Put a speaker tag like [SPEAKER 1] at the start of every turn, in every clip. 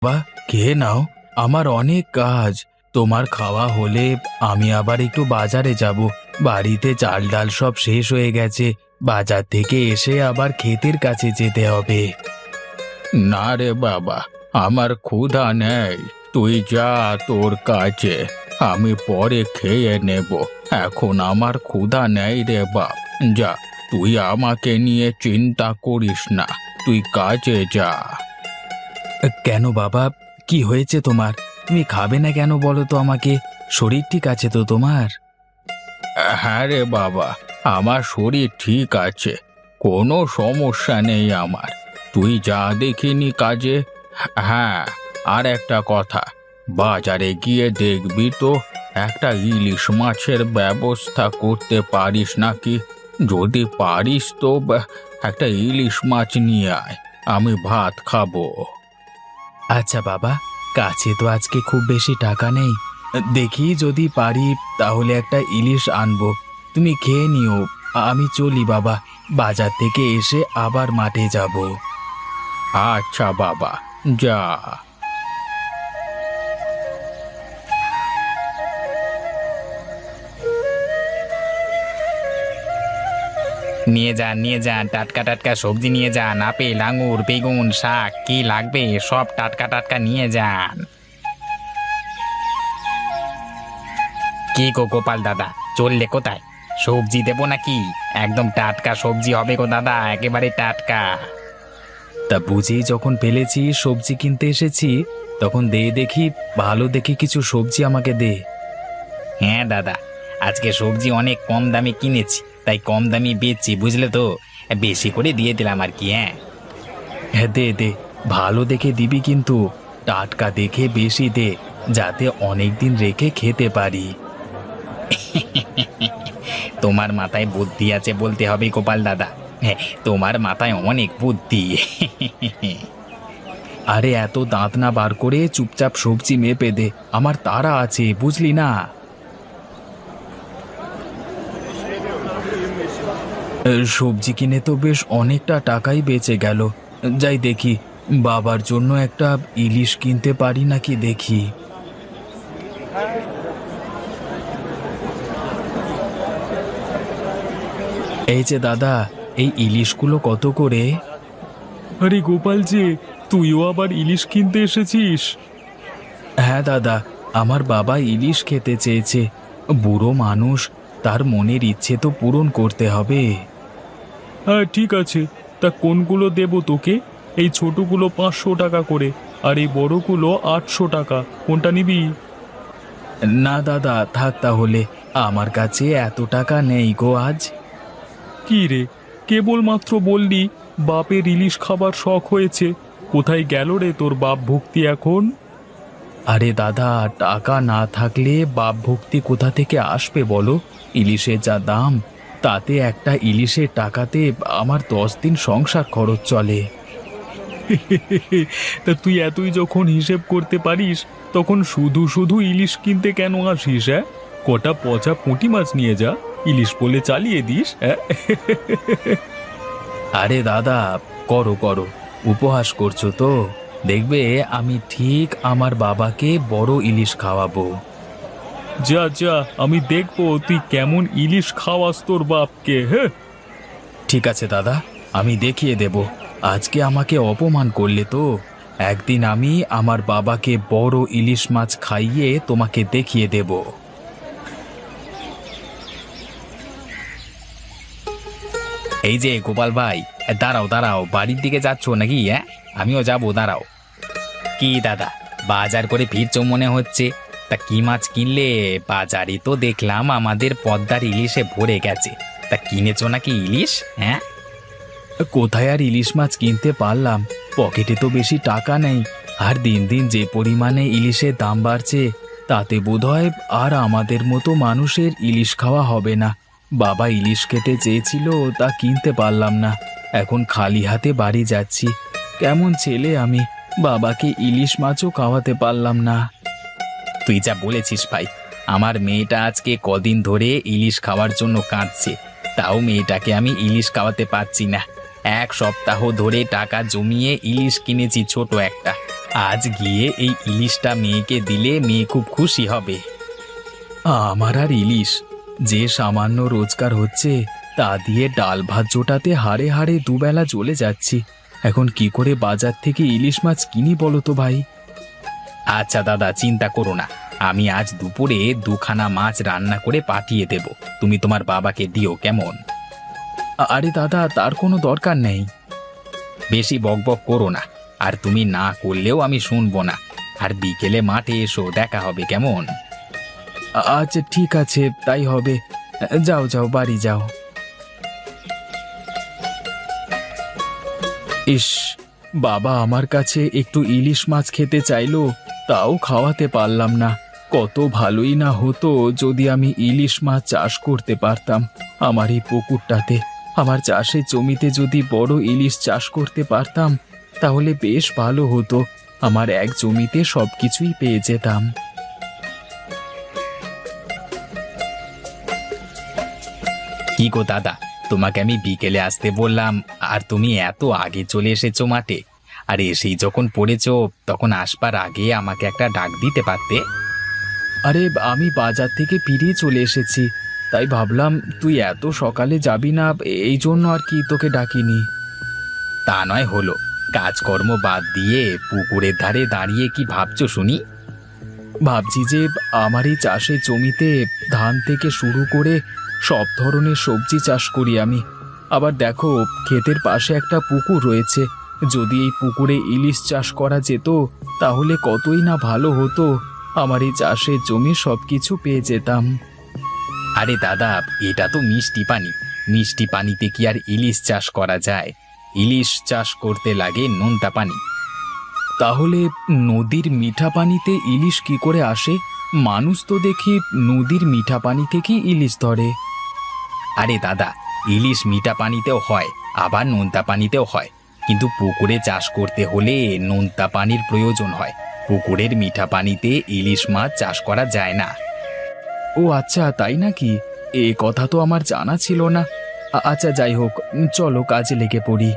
[SPEAKER 1] বাহ, খেয়ে নাও। আমার অনেক কাজ। তোমার খাওয়া হলে আমি আবার একটু বাজারে যাব। বাড়িতে চাল ডাল সব শেষ হয়ে গেছে। বাজার থেকে এসে আবার ক্ষেতের কাছে যেতে হবে। না রে বাবা, আমার ক্ষুধা নেই। তুই যা তোর কাছে, আমি পরে খেয়ে নেব। এখন আমার ক্ষুধা নেই রে বাপ। যা, তুই আমাকে নিয়ে চিন্তা করিস না, তুই কাজে যা। কেন বাবা, কি হয়েছে তোমার? তুমি খাবে না কেন বলো তো আমাকে? শরীর ঠিক আছে তো তোমার? হ্যাঁ রে বাবা, আমার শরীর ঠিক আছে, কোনো সমস্যা নেই আমার। তুই যা দেখিনি কাজে। হ্যাঁ, আর একটা কথা, বাজারে গিয়ে দেখবি তো একটা ইলিশ মাছের ব্যবস্থা করতে পারিস নাকি। যদি পারিস তো একটা ইলিশ মাছ নিয়ে আয়, আমি ভাত খাবো। আচ্ছা বাবা, কাছে তো আজকে খুব বেশি টাকা নেই। দেখি যদি পারি তাহলে একটা ইলিশ আনবো। তুমি খেয়ে নিও। আমি চলি বাবা, বাজার থেকে এসে আবার মাঠে যাব। আচ্ছা বাবা, যা।
[SPEAKER 2] নিয়ে যান, নিয়ে যান, টাটকা টাটকা সবজি নিয়ে যান। আপেল, আঙুর, বেগুন, শাক, কি লাগবে সব টাটকা টাটকা নিয়ে যান। কি গো গোপাল দাদা, চললে কোথায়? সবজি দেবো নাকি? একদম টাটকা সবজি হবে গো দাদা, একেবারে টাটকা।
[SPEAKER 1] তা বুঝেই যখন ফেলেছি সবজি কিনতে এসেছি, তখন দে দেখি, ভালো দেখে কিছু সবজি আমাকে দে।
[SPEAKER 2] হ্যাঁ দাদা, আজকে সবজি অনেক কম দামে কিনেছি, তাই কম দামি বেচছি, বুঝলে তো। বেশি করে দিয়ে দিলাম আর কি। হ্যাঁ
[SPEAKER 1] হ্যাঁ, দে দে, ভালো দেখে দিবি কিন্তু। টাটকা দেখে বেশি দে, যাতে অনেক দিন রেখে খেতে পারি।
[SPEAKER 2] তোমার মাথায় বুদ্ধি আছে বলতে হবে গোপাল দাদা। হ্যাঁ, তোমার মাথায় অনেক বুদ্ধি।
[SPEAKER 1] আরে এত দাঁত না বার করে চুপচাপ সবজি মেপে দে, আমার তাড়া আছে, বুঝলি না? সবজি কিনে তো বেশ অনেকটা টাকাই বেঁচে গেল। যাই দেখি, বাবার জন্য একটা ইলিশ কিনতে পারি নাকি দেখি। এই যে দাদা, এই ইলিশগুলো কত করে?
[SPEAKER 3] আরে গোপাল যে, তুইও আবার ইলিশ কিনতে এসেছিস?
[SPEAKER 1] হ্যাঁ দাদা, আমার বাবা ইলিশ খেতে চেয়েছে। বুড়ো মানুষ, তার মনের ইচ্ছে তো পূরণ করতে হবে।
[SPEAKER 3] হ্যাঁ ঠিক আছে, তা কোনগুলো দেবো তোকে? এই ছোটগুলো 500 টাকা করে, আর এই বড়গুলো 800 টাকা। কোনটা নিবি?
[SPEAKER 1] না দাদা, থাক তাহলে, আমার কাছে এত টাকা নেই গো আজ।
[SPEAKER 3] কি রে, কেবলমাত্র বললি বাপের ইলিশ খাবার শখ হয়েছে। কোথায় গেল রে তোর বাপ ভক্তি এখন?
[SPEAKER 1] আরে দাদা, টাকা না থাকলে বাপ ভক্তি কোথা থেকে আসবে বলো? ইলিশের যা দাম, তাতে একটা ইলিশের টাকাতে আমার 10 দিন সংসার খরচ চলে।
[SPEAKER 3] তা তুই এতই যখন হিসেব করতে পারিস, তখন শুধু শুধু ইলিশ কিনতে কেন আসিস? হ্যাঁ, কটা পচা পুঁটি মাছ নিয়ে যা, ইলিশ বলে চালিয়ে দিস। হ্যাঁ।
[SPEAKER 1] আরে দাদা, করো করো, উপহাস করছো তো। দেখবে আমি ঠিক আমার বাবাকে বড় ইলিশ খাওয়াবো।
[SPEAKER 3] যা যা, আমি দেখবো তুই কেমন ইলিশ খাওয়াস তোর বাপকে। হ্যাঁ।
[SPEAKER 1] ঠিক আছে দাদা, আমি দেখিয়ে দেব। আজকে আমাকে অপমান করলে তো, একদিন আমি আমার বাবাকে বড় ইলিশ মাছ খাইয়ে তোমাকে দেখিয়ে দেব।
[SPEAKER 2] এই যে গোপাল ভাই, দাঁড়াও দাঁড়াও, বাড়ির দিকে যাচ্ছ নাকি? হ্যাঁ, আমিও যাবো, দাঁড়াও। কি দাদা, বাজার করে ফিরছো মনে হচ্ছে? তা কি মাছ কিনলে? বাজারে তো দেখলাম আমাদের পদ্মার ইলিশে ভরে গেছে। তা কিনেছো নাকি ইলিশ? হ্যাঁ।
[SPEAKER 1] কোথায় আর ইলিশ মাছ কিনতে পারলাম, পকেটে তো বেশি টাকা নেই। আর দিন দিন যে পরিমাণে ইলিশের দাম বাড়ছে, তাতে বোধহয় আর আমাদের মতো মানুষের ইলিশ খাওয়া হবে না। বাবা ইলিশ খেতে চেয়েছিল, তা কিনতে পারলাম না। এখন খালি হাতে বাড়ি যাচ্ছি। কেমন ছেলে আমি, বাবাকে ইলিশ মাছও খাওয়াতে পারলাম না।
[SPEAKER 2] তুই যা বলেছিস ভাই, আমার মেয়েটা আজকে কদিন ধরে ইলিশ খাওয়ার জন্য কাঁদছে। তাও মেয়েটাকে আমি ইলিশ খাওয়াতে পারছি না। 1 সপ্তাহ ধরে টাকা জমিয়ে ইলিশ কিনেছি ছোট একটা, আজ গিয়ে এই ইলিশটা মেয়েকে দিলে মেয়ে খুব খুশি হবে।
[SPEAKER 1] আমার আর ইলিশ, যে সামান্য রোজগার হচ্ছে তা দিয়ে ডাল ভাত জোটাতে হাড়ে হাড়ে দুবেলা চলে যাচ্ছি। এখন কি করে বাজার থেকে ইলিশ মাছ কিনি বলো তো ভাই?
[SPEAKER 2] আচ্ছা দাদা, চিন্তা করো না, আমি আজ দুপুরে দুখানা মাছ রান্না করে পাঠিয়ে দেব, তুমি তোমার বাবাকে দিও, কেমন?
[SPEAKER 1] আরে দাদা, তার কোনো দরকার নেই।
[SPEAKER 2] বেশি বকবক করো না, আর তুমি না করলেও আমি শুনবো না। আর বিকেলে মাঠে এসো, দেখা হবে, কেমন?
[SPEAKER 1] আচ্ছা ঠিক আছে, তাই হবে। যাও যাও, বাড়ি যাও। ইস, বাবা আমার কাছে একটু ইলিশ মাছ খেতে চাইলো, তাও খাওয়াতে পারলাম না। কত ভালোই না হতো যদি আমি ইলিশ মাছ চাষ করতে পারতাম। আমার এই পুকুরটাতে, আমার চাষের জমিতে যদি বড় ইলিশ চাষ করতে পারতাম তাহলে বেশ ভালো হতো। আমার এক জমিতে সবকিছুই পেয়ে যেতাম।
[SPEAKER 2] কি গো দাদা, তোমাকে আমি বিকেলে আসতে বললাম আর তুমি এত আগে চলে এসেছো মাঠে। আর এসেই যখন পড়েছো তখন আসবার আগে আমাকে একটা ডাক দিতে পারতে।
[SPEAKER 1] আরে আমি বাজার থেকে ফিরে চলে এসেছি, তাই ভাবলাম তুই এত সকালে যাবি না, এই জন্য আর কি তোকে ডাকিনি।
[SPEAKER 2] তা নয় হলো, কাজকর্ম বাদ দিয়ে পুকুরের ধারে দাঁড়িয়ে কি ভাবছো শুনি?
[SPEAKER 1] ভাবছি যে আমার এই চাষের জমিতে ধান থেকে শুরু করে সব ধরনের সবজি চাষ করি আমি। আবার দেখো, ক্ষেতের পাশে একটা পুকুর রয়েছে, যদি এই পুকুরে ইলিশ চাষ করা যেত তাহলে কতই না ভালো হতো। আমার এই চাষের জমি সবকিছু পেয়ে যেতাম।
[SPEAKER 2] আরে দাদা, এটা তো মিষ্টি পানি, মিষ্টি পানিতে কি আর ইলিশ চাষ করা যায়? ইলিশ চাষ করতে লাগে নোনতা পানি।
[SPEAKER 1] তাহলে নদীর মিঠা পানিতে ইলিশ কি করে আসে? মানুষ তো দেখি নদীর মিঠা পানি থেকেই ইলিশ ধরে।
[SPEAKER 2] আরে দাদা, ইলিশ মিঠা পানিতেও হয়, আবার নোনতা পানিতেও হয়, কিন্তু পুকুরে চাষ করতে হলে নোনতা পানির প্রয়োজন হয়। পুকুরের মিঠা পানিতে ইলিশ মাছ চাষ করা যায় না।
[SPEAKER 1] ও আচ্ছা, তাই নাকি? এ কথা তো আমার জানা ছিল না। আচ্ছা যাই হোক, চলো কাজে লেগে পড়ি।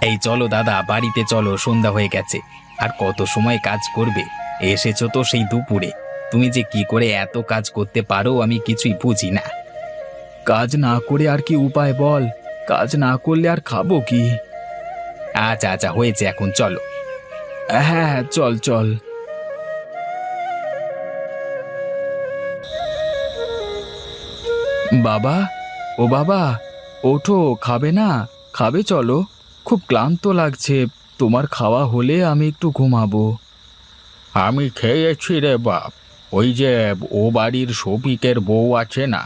[SPEAKER 2] এই চলো দাদা, বাড়িতে চলো, সন্ধ্যা হয়ে গেছে। আর কত সময় কাজ করবে? এসেছো তো সেই দুপুরে। তুমি যে কি করে এত কাজ করতে পারো আমি কিছুই বুঝি না।
[SPEAKER 1] কাজ না করে আর কি উপায় বল? কাজ না করলে আর খাবো কি?
[SPEAKER 2] আচ্ছা আচ্ছা, হয়েছে, এখন চলো।
[SPEAKER 1] হ্যাঁ, চল চল। বাবা, ও বাবা, ওঠো, খাবে না? খাবে, চলো। খুব ক্লান্ত লাগছে, তোমার খাওয়া হলে আমি একটু ঘুমাবো।
[SPEAKER 3] আমি খেয়েছি রে বাপ। ওই যে ও বাড়ির শফিকের বউ আছে না,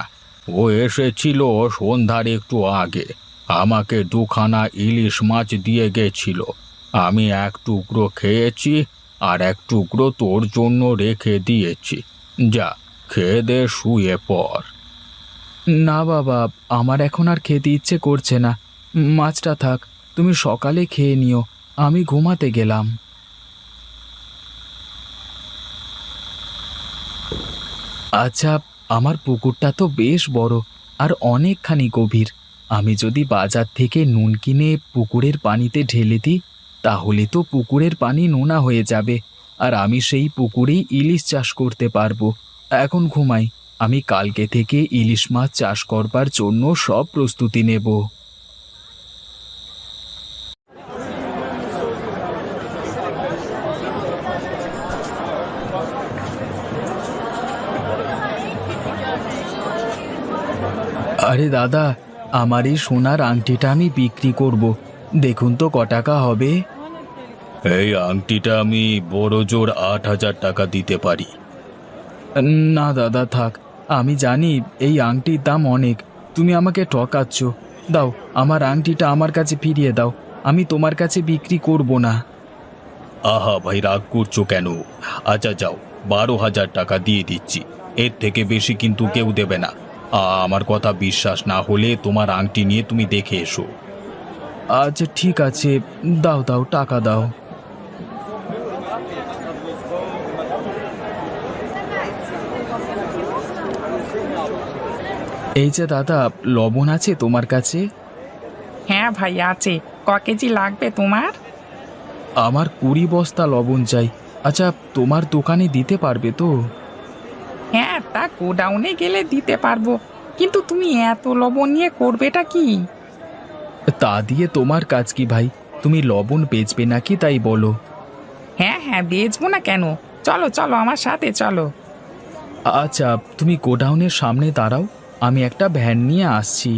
[SPEAKER 3] ও এসেছিল সন্ধ্যার একটু আগে, আমাকে দুখানা ইলিশ মাছ দিয়ে গেছিল। আমি এক টুকরো খেয়েছি, আর এক টুকরো তোর জন্য রেখে দিয়েছি। যা, খেয়ে দে, শুয়ে পড়।
[SPEAKER 1] না বাবা, আমার এখন আর খেতে ইচ্ছে করছে না। মাছটা থাক, তুমি সকালে খেয়ে নিও, আমি ঘুমাতে গেলাম। আচ্ছা, আমার পুকুরটা তো বেশ বড় আর অনেকখানি গভীর। আমি যদি বাজার থেকে নুন কিনে পুকুরের পানিতে ঢেলে দিই তাহলে তো পুকুরের পানি নোনা হয়ে যাবে, আর আমি সেই পুকুরেই ইলিশ চাষ করতে পারবো। এখন ঘুমাই, আমি কালকে থেকে ইলিশ মাছ চাষ করবার জন্য সব প্রস্তুতি নেব। আরে দাদা, আমার এই সোনার আংটিটা আমি বিক্রি করব, দেখুন তো ক টাকা হবে।
[SPEAKER 3] এই আংটিটা আমি বড় জোর 8,000 টাকা দিতে পারি।
[SPEAKER 1] না দাদা, থাক, আমি জানি এই আংটির দাম অনেক, তুমি আমাকে ঠকাচ্ছ। দাও, আমার আংটিটা আমার কাছে ফিরিয়ে দাও, আমি তোমার কাছে বিক্রি করব না।
[SPEAKER 3] আহা ভাই, রাগ করছো কেন? আচ্ছা যাও, 12,000 টাকা দিয়ে দিচ্ছি, এর থেকে বেশি কিন্তু কেউ দেবে না। আমার কথা বিশ্বাস না হলে তোমার আংটি নিয়ে তুমি দেখে এসো।
[SPEAKER 1] আচ্ছা ঠিক আছে, দাও দাও, টাকা দাও। এই যে দাদা, লবণ আছে তোমার কাছে?
[SPEAKER 4] হ্যাঁ ভাই আছে। কেজি লাগবে তোমার?
[SPEAKER 1] আমার 20 বস্তা লবণ চাই। আচ্ছা, তোমার দোকানে দিতে পারবে তো?
[SPEAKER 4] হ্যাঁ, তা গোডাউনে গেলে দিতে পারবো, কিন্তু তুমি এত লবণ নিয়ে করবেটা কি?
[SPEAKER 1] তা দিয়ে তোমার কাজ কি ভাই? তুমি লবণ বেচবে নাকি তাই বলো।
[SPEAKER 4] হ্যাঁ হ্যাঁ, বেচবো না কেন? চলো চলো, আমার সাথে চলো।
[SPEAKER 1] আচ্ছা, তুমি গোডাউনের সামনে দাঁড়াও, আমি একটা ভ্যান নিয়ে আসছি।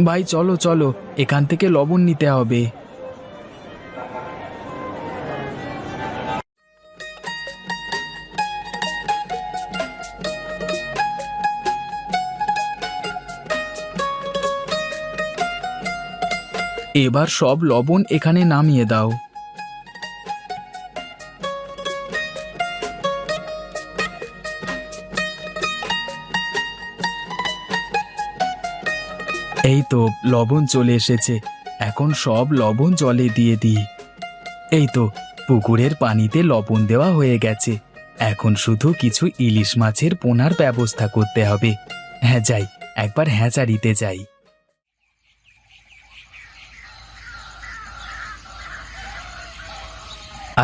[SPEAKER 1] ভাই চলো চলো, এখান থেকে লবণ নিতে হবে। এবার সব লবণ এখানে নামিয়ে দাও। এই তো লবণ চলে এসেছে, এখন সব লবণ জলে দিয়ে দিই। এই তো পুকুরের পানিতে লবণ দেওয়া হয়ে গেছে, এখন শুধু কিছু ইলিশ মাছের পোনার ব্যবস্থা করতে হবে। হ্যাঁ যাই, একবার হ্যাচারিতে যাই।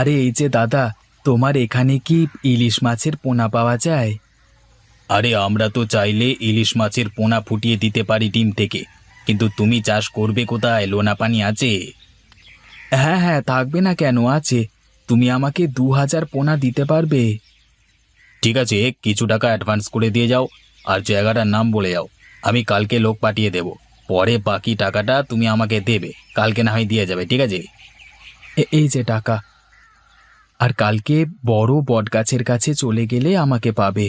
[SPEAKER 1] আরে এই যে দাদা, তোমার এখানে কি ইলিশ মাছের পোনা পাওয়া যায়?
[SPEAKER 2] আরে আমরা তো চাইলে ইলিশ মাছের পোনা ফুটিয়ে দিতে পারি ডিম থেকে, কিন্তু তুমি চাষ করবে কোথায়? লোনা পানি আছে?
[SPEAKER 1] হ্যাঁ হ্যাঁ, থাকবে না কেন, আছে। তুমি আমাকে 2000 পোনা দিতে পারবে?
[SPEAKER 2] ঠিক আছে, কিছু টাকা অ্যাডভান্স করে দিয়ে যাও, আর জায়গাটার নাম বলে যাও। আমি কালকে লোক পাঠিয়ে দেব, পরে বাকি টাকাটা তুমি আমাকে দেবে, কালকে না হয় দিয়ে যাবে, ঠিক আছে?
[SPEAKER 1] এই যে টাকা। আর কালকে বড় বটগাছের কাছে চলে গেলে আমাকে পাবে।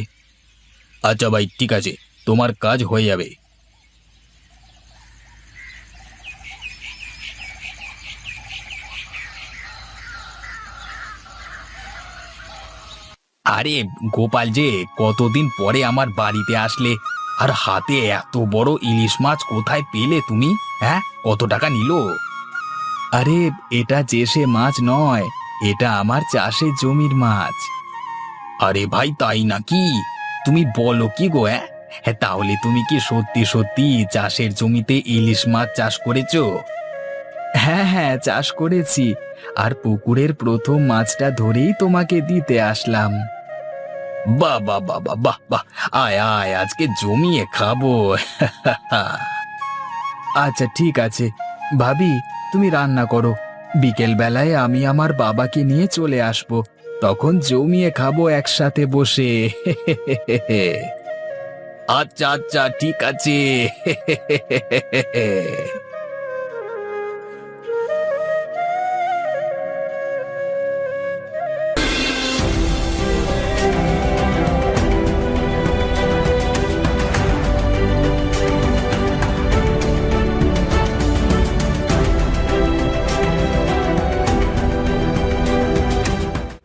[SPEAKER 2] আচ্ছা ভাই, ঠিক আছে, তোমার কাজ হয়ে যাবে। আরে গোপাল যে, কতদিন পরে আমার বাড়িতে আসলে, আর হাতে এত বড় ইলিশ মাছ কোথায় পেলে তুমি? হ্যাঁ, কত টাকা নিল?
[SPEAKER 1] আরে এটা যে সে মাছ নয়, এটা আমার চাষের জমির মাছ।
[SPEAKER 2] আরে ভাই, তাই নাকি? তুমি বলো কি গো? হ্যাঁ, তাহলে তুমি কি সত্যি সত্যি চাষের জমিতে ইলিশ মাছ চাষ করেছো?
[SPEAKER 1] হ্যাঁ হ্যাঁ, চাষ করেছি, আর পুকুরের প্রথম মাছটা ধরেই তোমাকে দিতে আসলাম।
[SPEAKER 2] বাহ বাহ বাহ বাহ বাহ বাহ, আয় আয়, আজকে জমিয়ে খাবো।
[SPEAKER 1] আচ্ছা ঠিক আছে, ভাবি তুমি রান্না করো, বিকেল বেলায় আমি আমার বাবাকে নিয়ে চলে আসব, তখন জমিয়ে খাবো একসাথে বসে।
[SPEAKER 2] আচ্ছা আচ্ছা, ঠিক আছে।